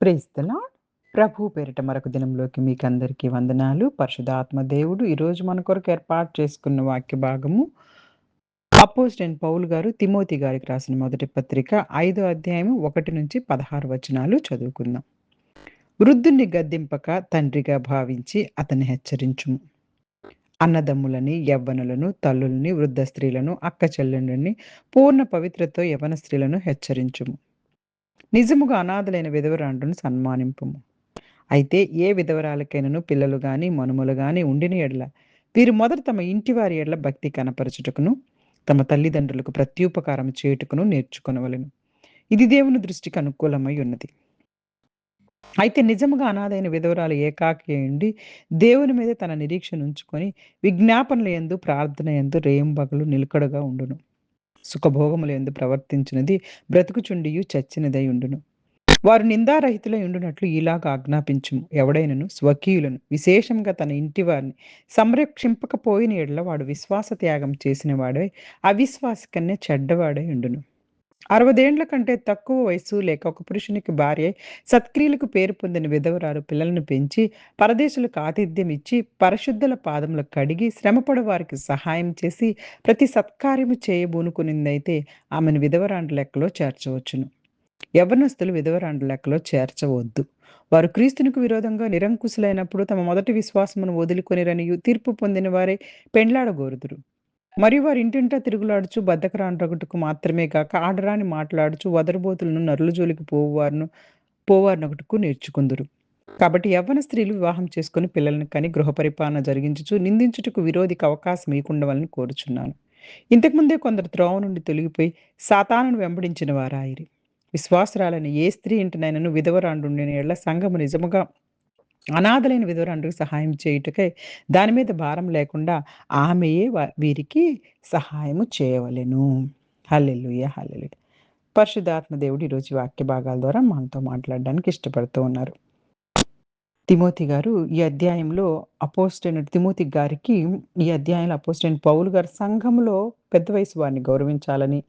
Praise the lord. ప్రభు పేరిట మరొక దినంలోకి మీకందరికీ వందనాలు. పరిశుద్ధాత్మ దేవుడు ఈరోజు మన కొరకు ఏర్పాటు చేసుకున్న వాక్య భాగము అపోజిట్ పౌలు గారు తిమోతి గారికి రాసిన మొదటి పత్రిక 5వ అధ్యాయము 1-16 వచనాలు చదువుకుందాం. వృద్ధుణ్ణి గద్దింపక తండ్రిగా భావించి అతన్ని హెచ్చరించుము. అన్నదమ్ములని, యవ్వనులను, తల్లులని, వృద్ధ స్త్రీలను, అక్క చెల్లెండ్లని, పూర్ణ పవిత్రతో యవన స్త్రీలను హెచ్చరించుము. నిజముగా అనాథలైన విధవరాండ్రును సన్మానింపుము. అయితే ఏ విధవరాలకైనను పిల్లలు గాని, మనుమలు గాని ఉండిన ఎడల వీరు మొదట తమ ఇంటివారి ఎడల భక్తి కనపరచుటకును, తమ తల్లిదండ్రులకు ప్రత్యుపకారం చేయుటకును నేర్చుకొనవలెను. ఇది దేవుని దృష్టికి అనుకూలమై ఉన్నది. అయితే నిజముగా అనాథైన విధవరాలు ఏకాకి ఉండి దేవుని మీద తన నిరీక్షణ ఉంచుకొని విజ్ఞాపనల యందు, ప్రార్థన యందు రేయింబగలు నిలకడగా ఉండును. సుఖభోగముల యందు ప్రవర్తించినది బ్రతుకుచుండియు చచ్చినదై ఉండును. వారు నిందారహితులై ఉండునట్లు ఇలాగ ఆజ్ఞాపించుము. ఎవడైనను స్వకీయులను విశేషంగా తన ఇంటి వారిని సంరక్షింపకపోయిన ఎడల వాడు విశ్వాస త్యాగం చేసిన వాడై అవిశ్వాసి కన్నే చెడ్డవాడై ఉండును. 60 ఏండ్ల కంటే తక్కువ వయసు లేక ఒక పురుషునికి భార్య సత్క్రియలకు పేరు పొందిన విధవరాలు పిల్లలను పెంచి పరదేశులకు ఆతిథ్యం ఇచ్చి పరిశుద్ధుల పాదములకు కడిగి శ్రమపడు వారికి సహాయం చేసి ప్రతి సత్కార్యము చేయబూనుకునిందైతే ఆమెను విధవరాండ్ర లెక్కలో చేర్చవచ్చును. యవ్వనస్తులు విధవరాండ్ర లెక్కలో చేర్చవద్దు. వారు క్రీస్తునికి విరోధంగా నిరంకుశులైనప్పుడు తమ మొదటి విశ్వాసమును వదులుకొనిరనియు తీర్పు పొందిన వారే పెండ్లాడగోరుదురు. మరియు వారు ఇంటింటా తిరుగులాడుచు బద్ధకరాండ్రగుటకు మాత్రమే కాక ఆడరాని మాట్లాడుచు వదరుబోతులను నరుల జోలికి పోవారినొకటుకు నేర్చుకుందురు. కాబట్టి యవ్వన స్త్రీలు వివాహం చేసుకుని పిల్లలను కని గృహ పరిపాలన జరిగించుచు నిందించుటకు విరోధికి అవకాశం ఇవ్వకుండవలని కోరుచున్నాను. ఇంతకుముందే కొందరు త్రోవ నుండి తొలగిపోయి సాతానును వెంబడించిన వారాయిరి. విశ్వాసురాలైన ఏ స్త్రీ ఇంటినైనను విధవరాండుండిన ఎడల సంఘము నిజముగా అనాథలైన విధవరాండ్రుకు సహాయం చేయుటకై దాని మీద భారం లేకుండా ఆమెయే వీరికి సహాయము చేయవలెను. హల్లెలూయా, హల్లెలూయా. పరిశుద్ధాత్మ దేవుడు ఈరోజు వాక్య భాగాల ద్వారా మనతో మాట్లాడడానికి ఇష్టపడుతూ ఉన్నారు. తిమోతి గారు ఈ అధ్యాయంలో అపోజిట్ తిమోతి గారికి ఈ అధ్యాయంలో అపోజిట్ పౌలు గారు సంఘంలో పెద్ద వయసు వారిని గౌరవించాలని,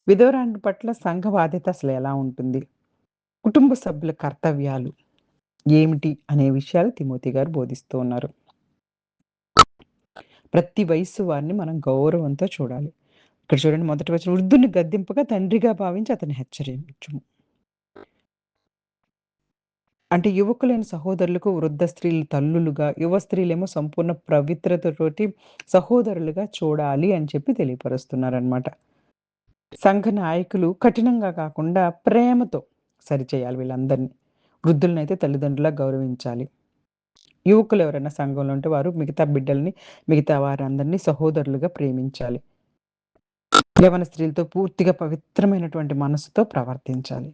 విధవరాండ్ర పట్ల సంఘ బాధ్యత అసలు ఎలా ఉంటుంది, కుటుంబ సభ్యుల కర్తవ్యాలు ఏమిటి అనే విషయాలు తిమోతి గారు బోధిస్తూ ఉన్నారు. ప్రతి వయస్సు వారిని మనం గౌరవంతో చూడాలి. ఇక్కడ చూడండి, మొదటి వచనం, వృద్ధుని గద్దింపగా తండ్రిగా భావించి అతన్ని హెచ్చరించుము. అంటే యువకులైన సహోదరులకు వృద్ధ స్త్రీలు తల్లులుగా, యువ స్త్రీలేమో సంపూర్ణ పవిత్రతతోటి సహోదరులుగా చూడాలి అని చెప్పి తెలియపరుస్తున్నారనమాట. సంఘ నాయకులు కఠినంగా కాకుండా ప్రేమతో సరిచేయాలి వీళ్ళందరినీ. వృద్ధులనైతే తల్లిదండ్రులా గౌరవించాలి. యువకులు ఎవరైనా సంఘంలో ఉంటే వారు మిగతా బిడ్డల్ని, మిగతా వారందరినీ సహోదరులుగా ప్రేమించాలి. యవ్వన స్త్రీలతో పూర్తిగా పవిత్రమైనటువంటి మనసుతో ప్రవర్తించాలి.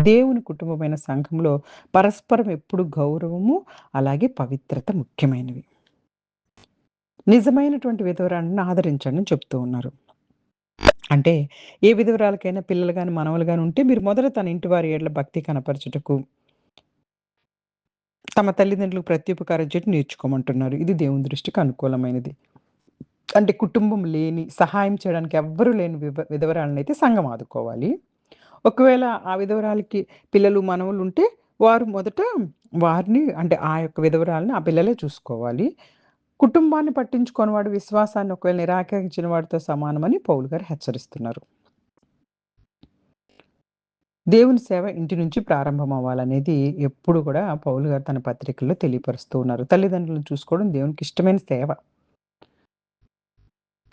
దేవుని కుటుంబమైన సంఘంలో పరస్పరం ఎప్పుడు గౌరవము, అలాగే పవిత్రత ముఖ్యమైనవి. నిజమైనటువంటి విధవరాండ్రుని ఆదరించండి అని చెప్తూ ఉన్నారు. అంటే ఏ విధవరాలకైనా పిల్లలు గాని, మనవలు గాని ఉంటే మీరు మొదట తన ఇంటి వారి ఎడల భక్తి కనపరచుటకు, తమ తల్లిదండ్రులకు ప్రత్యుపకారం చేయటం నేర్చుకోమంటున్నారు. ఇది దేవుని దృష్టికి అనుకూలమైనది. అంటే కుటుంబం లేని, సహాయం చేయడానికి ఎవ్వరు లేని విధవరాలనైతే సంఘం ఆదుకోవాలి. ఒకవేళ ఆ విధవరాలకి పిల్లలు, మనవలు ఉంటే వారు మొదట వారిని, అంటే ఆ యొక్క విధవరాలని ఆ పిల్లలే చూసుకోవాలి. కుటుంబాన్ని పట్టించుకోని వాడు విశ్వాసాన్ని ఒకవేళ నిరాకరించిన వాడితో సమానమని పౌలు గారు హెచ్చరిస్తున్నారు. దేవుని సేవ ఇంటి నుంచి ప్రారంభం అవ్వాలనేది ఎప్పుడు కూడా పౌలు గారు తన పత్రికల్లో తెలియపరుస్తూ ఉన్నారు. తల్లిదండ్రులను చూసుకోవడం దేవునికి ఇష్టమైన సేవ.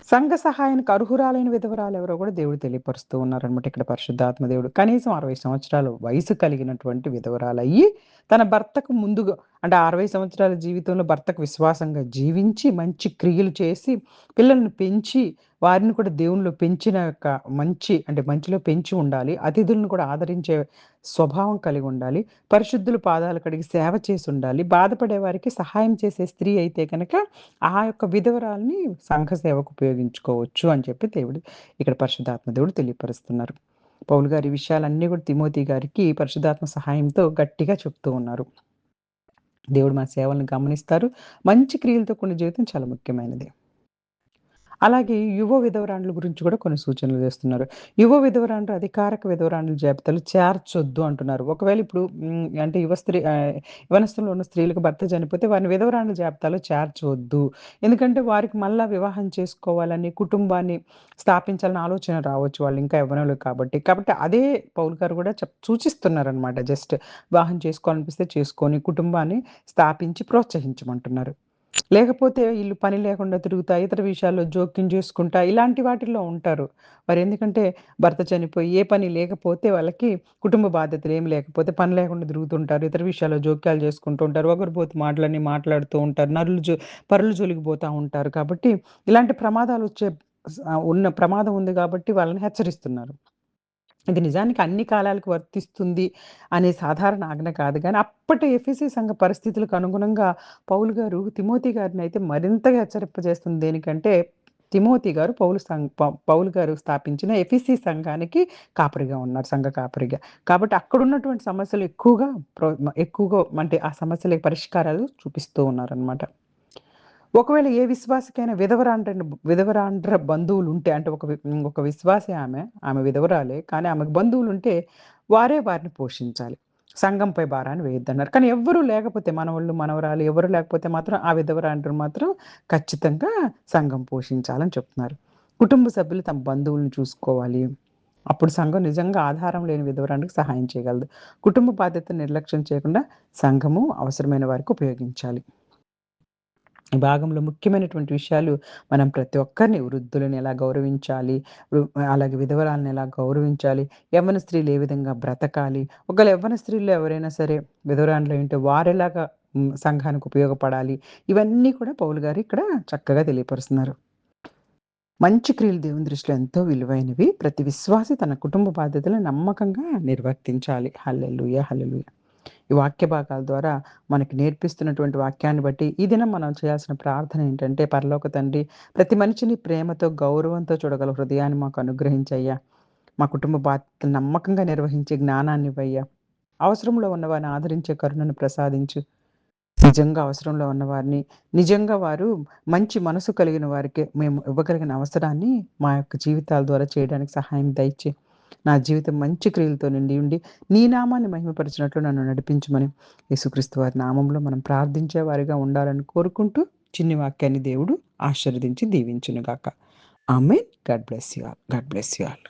సంఘ సహాయానికి అర్హురాలైన విధవరాలు ఎవరో కూడా దేవుడు తెలియపరుస్తూ ఉన్నారనమాట. ఇక్కడ పరిశుద్ధాత్మ దేవుడు కనీసం 60 సంవత్సరాలు వయసు కలిగినటువంటి విధవరాలయ్యి తన భర్తకు ముందుగా, అంటే 60 సంవత్సరాల జీవితంలో భర్తకు విశ్వాసంగా జీవించి మంచి క్రియలు చేసి పిల్లల్ని పెంచి వారిని కూడా దేవునిలో పెంచిన యొక్క మంచిలో పెంచి ఉండాలి. అతిథులను కూడా ఆదరించే స్వభావం కలిగి ఉండాలి. పరిశుద్ధుల పాదాలు కడిగి సేవ చేసి ఉండాలి. బాధపడే వారికి సహాయం చేసే స్త్రీ అయితే కనుక ఆ యొక్క విధవరాల్ని సంఘ సేవకు ఉపయోగించుకోవచ్చు అని చెప్పి దేవుడు ఇక్కడ పరిశుద్ధాత్మ దేవుడు తెలియపరుస్తున్నారు. పౌలు గారి విషయాలన్నీ కూడా తిమోతి గారికి పరిశుద్ధాత్మ సహాయంతో గట్టిగా చెప్తూ ఉన్నారు. దేవుడు మన సేవలను గమనిస్తారు. మంచి క్రియలతో కూడిన జీవితం చాలా ముఖ్యమైనది. అలాగే యువ విధవరాండ్ల గురించి కూడా కొన్ని సూచనలు చేస్తున్నారు. యువ విధవరాండ్రు అధికారక విధవరాండ్ల జాబితాలో చేర్చొద్దు అంటున్నారు. ఒకవేళ ఇప్పుడు అంటే యవ్వనస్తులో ఉన్న స్త్రీలకు భర్త చనిపోతే వారిని విధవరాండ్ల జాబితాలో చేర్చవద్దు. ఎందుకంటే వారికి మళ్ళా వివాహం చేసుకోవాలని, కుటుంబాన్ని స్థాపించాలని ఆలోచన రావచ్చు. వాళ్ళు ఇంకా యవ్వనులు కాబట్టి. కాబట్టి అదే పౌలు గారు కూడా సూచిస్తున్నారనమాట. జస్ట్ వివాహం చేసుకోవాలనిపిస్తే చేసుకొని, కుటుంబాన్ని స్థాపించి ప్రోత్సహించమంటున్నారు. లేకపోతే ఈళ్ళు పని లేకుండా తిరుగుతా, ఇతర విషయాల్లో జోక్యం చేసుకుంటా, ఇలాంటి వాటిల్లో ఉంటారు. మరెందుకంటే భర్త చనిపోయి ఏ పని లేకపోతే వాళ్ళకి కుటుంబ బాధ్యతలేమి లేకపోతే పని లేకుండా తిరుగుతుంటారు. ఇతర విషయాల్లో జోక్యాలు చేసుకుంటూ ఉంటారు. ఒకరిపోతు మాటలన్నీ మాట్లాడుతూ ఉంటారు. పరుల జోలికి పోతా ఉంటారు. కాబట్టి ఇలాంటి ప్రమాదాలొచ్చే ఉన్న ప్రమాదం ఉంది కాబట్టి వాళ్ళని హెచ్చరిస్తున్నారు. ఇది నిజానికి అన్ని కాలాలకు వర్తిస్తుంది అనే సాధారణ ఆజ్ఞ కాదు గానీ, అప్పటి ఎఫెసీ సంఘ పరిస్థితులకు అనుగుణంగా పౌలు గారు తిమోతి గారినైతే మరింతగా హెచ్చరింపజేస్తుంది దేనికంటే, తిమోతి గారు పౌలు గారు స్థాపించిన ఎఫెసీ సంఘానికి కాపరిగా ఉన్నారు. సంఘ కాపరిగా. కాబట్టి అక్కడున్నటువంటి సమస్యలు ఎక్కువగా అంటే ఆ సమస్యలకి పరిష్కారాలు చూపిస్తూ ఉన్నారనమాట. ఒకవేళ ఏ విశ్వాసికైనా విధవరాండ్ర బంధువులుంటే అంటే ఒక విశ్వాసి ఆమె విధవరాలే. కానీ ఆమెకు బంధువులుంటే వారే వారిని పోషించాలి. సంఘంపై భారాన్ని వేయొద్దన్నారు. కానీ ఎవ్వరు లేకపోతే మనవళ్ళు, మనవరాలు ఎవరు లేకపోతే మాత్రం ఆ విధవరాండ్రు మాత్రం ఖచ్చితంగా సంఘం పోషించాలని చెప్తున్నారు. కుటుంబ సభ్యులు తమ బంధువులను చూసుకోవాలి. అప్పుడు సంఘం నిజంగా ఆధారం లేని విధవరాండ్రికి సహాయం చేయగలదు. కుటుంబ బాధ్యతను నిర్లక్ష్యం చేయకుండా సంఘము అవసరమైన వారికి ఉపయోగించాలి. ఈ భాగంలో ముఖ్యమైనటువంటి విషయాలు మనం ప్రతి ఒక్కరిని వృద్ధులను ఎలా గౌరవించాలి, వృ అలాగే విధవరాలను ఎలా గౌరవించాలి, యవ్వన స్త్రీలు ఏ విధంగా బ్రతకాలి, ఒకవేళ యవ్వన స్త్రీల్లో ఎవరైనా సరే విధవరాండ్లై ఉంటే వారెలాగా సంఘానికి ఉపయోగపడాలి, ఇవన్నీ కూడా పౌలు గారు ఇక్కడ చక్కగా తెలియపరుస్తున్నారు. మంచి క్రియలు దేవుని దృష్టిలో ఎంతో విలువైనవి. ప్రతి విశ్వాసి తన కుటుంబ బాధ్యతలను నమ్మకంగా నిర్వర్తించాలి. హల్లెలూయా! హల్లెలూయా! ఈ వాక్య భాగాల ద్వారా మనకి నేర్పిస్తున్నటువంటి వాక్యాన్ని బట్టి, ఈ దినం మనం చేయాల్సిన ప్రార్థన ఏంటంటే, పరలోక తండ్రి, ప్రతి మనిషిని ప్రేమతో, గౌరవంతో చూడగల హృదయాన్ని మాకు అనుగ్రహించయ్యా. మా కుటుంబ బాధ్యతలు నమ్మకంగా నిర్వహించే జ్ఞానాన్నివ్వయ్యా. అవసరంలో ఉన్నవారిని ఆదరించే కరుణను ప్రసాదించు. నిజంగా అవసరంలో ఉన్నవారిని, నిజంగా వారు మంచి మనసు కలిగిన వారికే మేము ఇవ్వగలిగిన అవసరాన్ని మా యొక్క జీవితాల ద్వారా చేయడానికి సహాయం దయచేయి. నా జీవితం మంచి క్రియలతో నిండి ఉండి, నీ నామాన్ని మహిమపరిచినట్లు నన్ను నడిపించమని యేసుక్రీస్తు వారి నామంలో మనం ప్రార్థించే వారిగా ఉండాలని కోరుకుంటూ, చిన్ని వాక్యాన్ని దేవుడు ఆశీర్వదించి దీవించును గాక. Amen. God bless you all. God bless you all.